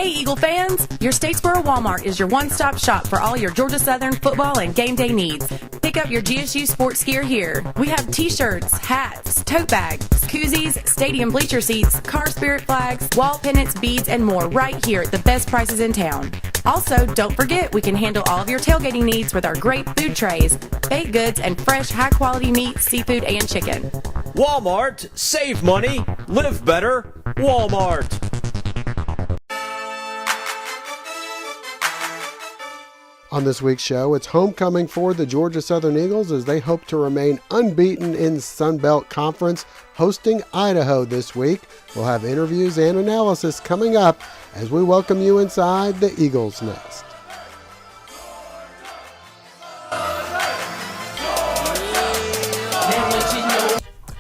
Hey, Eagle fans! Your Statesboro Walmart is your one-stop shop for all your Georgia Southern football and game day needs. Pick up your GSU sports gear here. We have t-shirts, hats, tote bags, koozies, stadium bleacher seats, car spirit flags, wall pennants, beads, and more right here at the best prices in town. Also, don't forget we can handle all of your tailgating needs with our great food trays, baked goods, and fresh, high-quality meat, seafood, and chicken. Walmart. Save money. Live better. Walmart. On this week's show, it's homecoming for the Georgia Southern Eagles as they hope to remain unbeaten in Sun Belt Conference, hosting Idaho this week. We'll have interviews and analysis coming up as we welcome you inside the Eagles' Nest.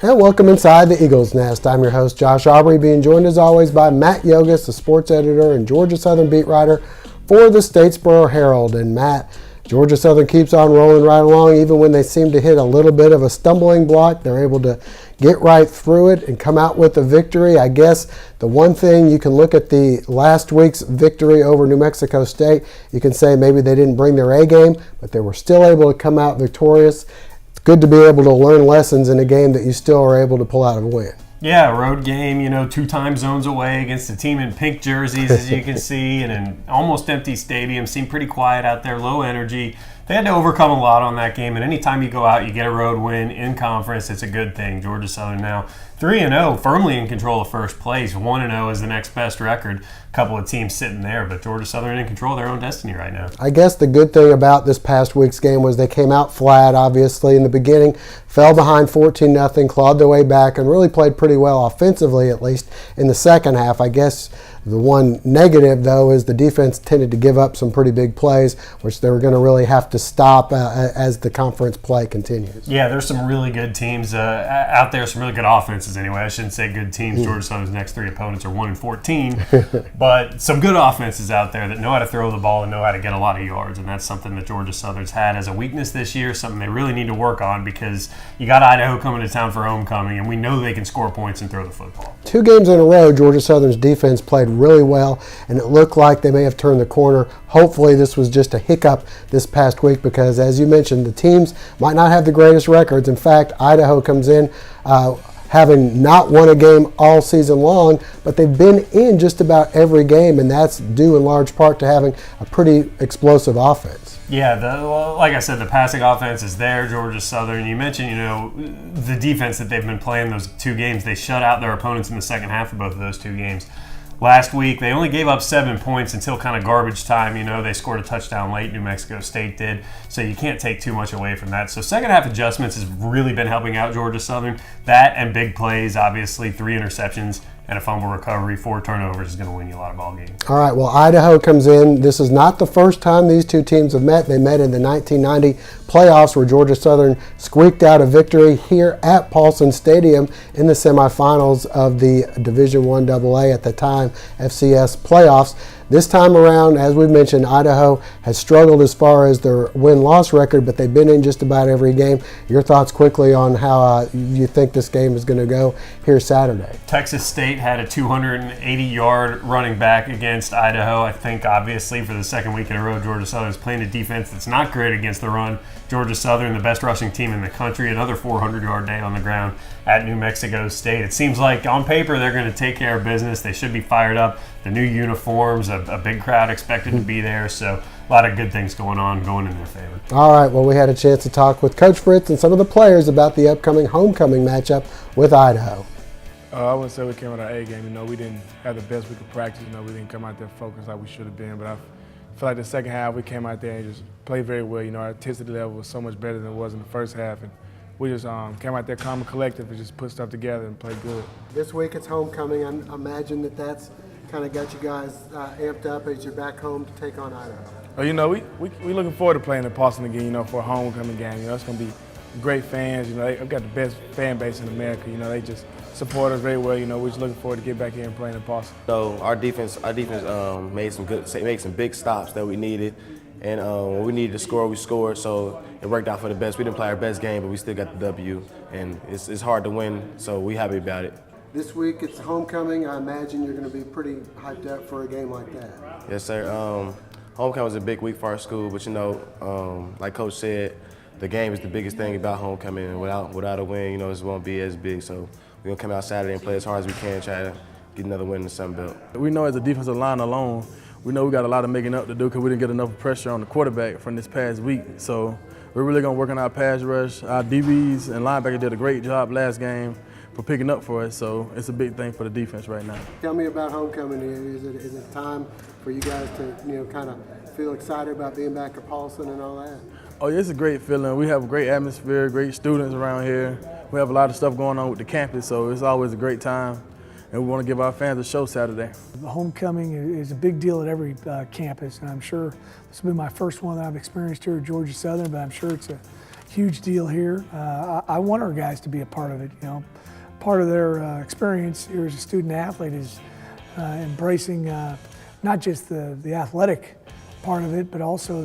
And welcome inside the Eagles' Nest. I'm your host, Josh Aubrey, being joined as always by Matt Yogus, the sports editor and Georgia Southern beat writer for the Statesboro Herald. And Matt, Georgia Southern keeps on rolling right along. Even when they seem to hit a little bit of a stumbling block, they're able to get right through it and come out with a victory. I guess the one thing you can look at the last week's victory over New Mexico State, you can say maybe they didn't bring their A game, but they were still able to come out victorious. It's good to be able to learn lessons in a game that you still are able to pull out a win. Yeah, road game, 2 time zones away against a team in pink jerseys, as you can see, and an almost empty stadium. Seemed pretty quiet out there, low energy. They had to overcome a lot on that game, and anytime you go out, you get a road win in conference, it's a good thing. Georgia Southern now 3-0, firmly in control of first place. 1-0 is the next best record. A couple of teams sitting there, but Georgia Southern in control of their own destiny right now. I guess the good thing about this past week's game was they came out flat, obviously, in the beginning, fell behind 14-0, clawed their way back, and really played pretty well offensively, at least in the second half. I guess the one negative, though, is the defense tended to give up some pretty big plays, which they were going to really have to stop as the conference play continues. Yeah, there's some really good teams out there, some really good offenses anyway. I shouldn't say good teams. Georgia Southern's next 3 opponents are 1-14, but some good offenses out there that know how to throw the ball and know how to get a lot of yards, and that's something that Georgia Southern's had as a weakness this year, something they really need to work on because you got Idaho coming to town for homecoming, and we know they can score points and throw the football. 2 games in a row, Georgia Southern's defense played really well, and it looked like they may have turned the corner. Hopefully this was just a hiccup this past week because, as you mentioned, the teams might not have the greatest records. In fact, Idaho comes in having not won a game all season long, but they've been in just about every game, and that's due in large part to having a pretty explosive offense. Yeah, like I said, the passing offense is there, Georgia Southern. You mentioned, the defense that they've been playing those 2 games. They shut out their opponents in the second half of both of those 2 games. Last week, they only gave up 7 points until kind of garbage time. They scored a touchdown late, New Mexico State did, so you can't take too much away from that. So second half adjustments has really been helping out Georgia Southern. That and big plays, obviously 3 interceptions and a fumble recovery, 4 turnovers is going to win you a lot of ball games. All right, well, Idaho comes in. This is not the first time these 2 teams have met. They met in the 1990 playoffs where Georgia Southern squeaked out a victory here at Paulson Stadium in the semifinals of the Division I AA at the time FCS playoffs. This time around, as we mentioned, Idaho has struggled as far as their win-loss record, but they've been in just about every game. Your thoughts quickly on how you think this game is going to go here Saturday? Texas State had a 280-yard running back against Idaho. I think, obviously, for the second week in a row, Georgia Southern is playing a defense that's not great against the run. Georgia Southern, the best rushing team in the country, another 400-yard day on the ground at New Mexico State. It seems like on paper they're going to take care of business. They should be fired up. The new uniforms, a big crowd expected to be there, so a lot of good things going in their favor. All right, well, we had a chance to talk with Coach Fritz and some of the players about the upcoming homecoming matchup with Idaho. I wouldn't say we came with our A game. We didn't have the best week of practice. We didn't come out there focused like we should have been, but I feel like the second half we came out there and just played very well. Our intensity level was so much better than it was in the first half, and we just came out there calm and collective and just put stuff together and played good. This week it's homecoming. I imagine that's kind of got you guys amped up as you're back home to take on Idaho. We looking forward to playing in Paulson again, for a homecoming game. It's going to be great fans. They've got the best fan base in America. They just support us very well. We're just looking forward to get back here and playing in Paulson. So our defense made some big stops that we needed. And when we needed to score, we scored, so it worked out for the best. We didn't play our best game, but we still got the W, and it's hard to win, so we're happy about it. This week it's homecoming. I imagine you're going to be pretty hyped up for a game like that. Yes, sir. Homecoming was a big week for our school, but like Coach said, the game is the biggest thing about homecoming, and without a win, it won't be as big. So we're gonna come out Saturday and play as hard as we can, try to get another win in the Sun Belt. We know as a defensive line alone, we know we got a lot of making up to do because we didn't get enough pressure on the quarterback from this past week. So we're really gonna work on our pass rush. Our DBs and linebackers did a great job last game for picking up for us, so it's a big thing for the defense right now. Tell me about homecoming. Is it time for you guys to kind of feel excited about being back at Paulson and all that? Oh yeah, it's a great feeling. We have a great atmosphere, great students around here. We have a lot of stuff going on with the campus, so it's always a great time, and we want to give our fans a show Saturday. Homecoming is a big deal at every campus, and I'm sure this will be my first one that I've experienced here at Georgia Southern, but I'm sure it's a huge deal here. I want our guys to be a part of it. Part of their experience here as a student athlete is embracing not just the athletic part of it, but also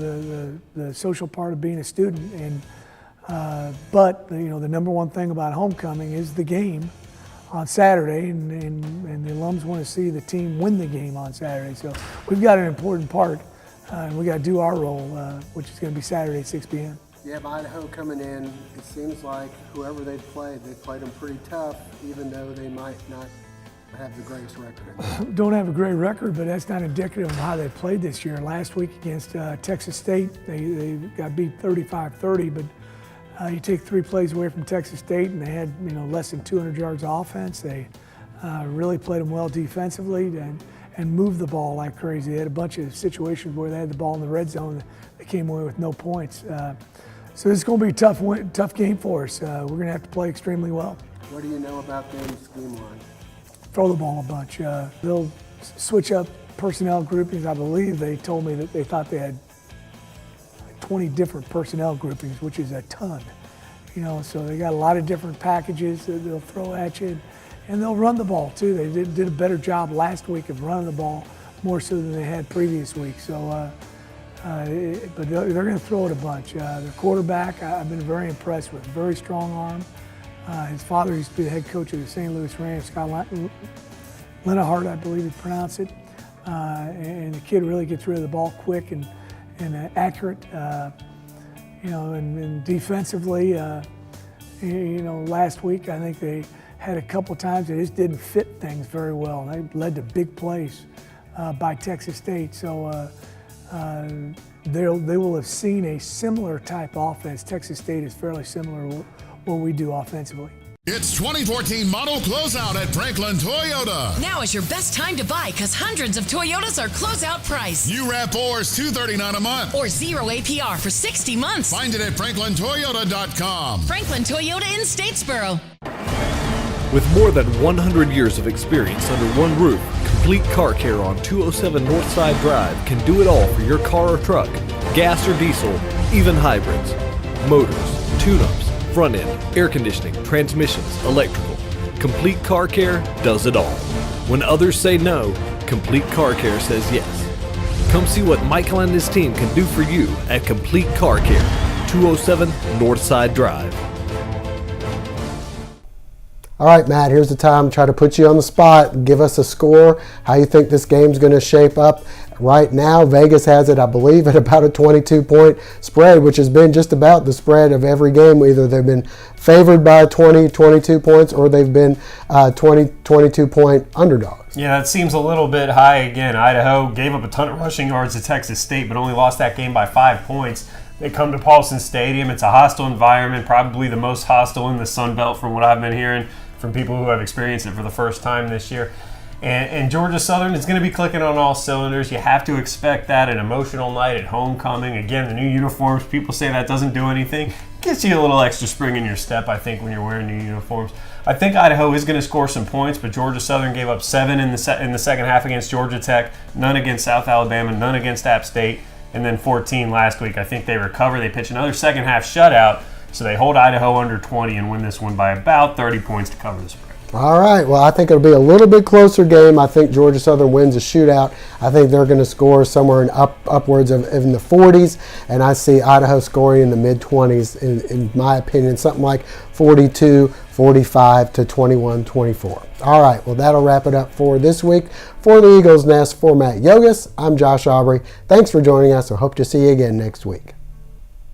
the social part of being a student. And but the number one thing about homecoming is the game on Saturday, and the alums want to see the team win the game on Saturday. So we've got an important part, and we got to do our role, which is going to be Saturday at 6 p.m. You have Idaho coming in. It seems like whoever they played them pretty tough, even though they might not have the greatest record. Don't have a great record, but that's not indicative of how they played this year. Last week against Texas State, they got beat 35-30, but you take 3 plays away from Texas State, and they had less than 200 yards of offense. They really played them well defensively and moved the ball like crazy. They had a bunch of situations where they had the ball in the red zone. They came away with no points. So this is going to be a tough game for us. We're going to have to play extremely well. What do you know about them scheme-wise? Throw the ball a bunch. They'll switch up personnel groupings. I believe they told me that they thought they had 20 different personnel groupings, which is a ton. So they got a lot of different packages that they'll throw at you, and they'll run the ball too. They did a better job last week of running the ball more so than they had previous weeks. So. But they're going to throw it a bunch. Their quarterback, I've been very impressed with. Very strong arm. His father used to be the head coach of the St. Louis Rams, Scott Linehan, I believe you pronounce it. And the kid really gets rid of the ball quick and accurate. And defensively, last week I think they had a couple times they just didn't fit things very well. They led to big plays by Texas State. So. They will have seen a similar type offense. Texas State is fairly similar to what we do offensively. It's 2014 model closeout at Franklin Toyota. Now is your best time to buy because hundreds of Toyotas are closeout price. New RAV4 is $239 a month. Or 0 APR for 60 months. Find it at franklintoyota.com. Franklin Toyota in Statesboro. With more than 100 years of experience under one roof, Complete Car Care on 207 Northside Drive can do it all for your car or truck, gas or diesel, even hybrids, motors, tune-ups, front end, air conditioning, transmissions, electrical. Complete Car Care does it all. When others say no, Complete Car Care says yes. Come see what Michael and his team can do for you at Complete Car Care, 207 Northside Drive. All right, Matt, here's the time. Try to put you on the spot. Give us a score, how you think this game's going to shape up. Right now, Vegas has it, I believe, at about a 22-point spread, which has been just about the spread of every game. Either they've been favored by 20, 22 points, or they've been 22-point underdogs. Yeah, that seems a little bit high again. Idaho gave up a ton of rushing yards to Texas State, but only lost that game by 5 points. They come to Paulson Stadium. It's a hostile environment, probably the most hostile in the Sun Belt from what I've been hearing from people who have experienced it for the first time this year. And Georgia Southern is going to be clicking on all cylinders. You have to expect that, an emotional night at homecoming. Again, the new uniforms, people say that doesn't do anything. Gets you a little extra spring in your step, I think, when you're wearing new uniforms. I think Idaho is going to score some points, but Georgia Southern gave up 7 in the second half against Georgia Tech, none against South Alabama, none against App State, and then 14 last week. I think they recover. They pitch another second half shutout, so they hold Idaho under 20 and win this one by about 30 points to cover the spread. All right. Well, I think it'll be a little bit closer game. I think Georgia Southern wins a shootout. I think they're going to score somewhere in upwards of in the 40s, and I see Idaho scoring in the mid-20s, in my opinion, something like 42-45 to 21-24. All right. Well, that'll wrap it up for this week. For the Eagles Nest, for Matt Yogus, I'm Josh Aubrey. Thanks for joining us. I hope to see you again next week.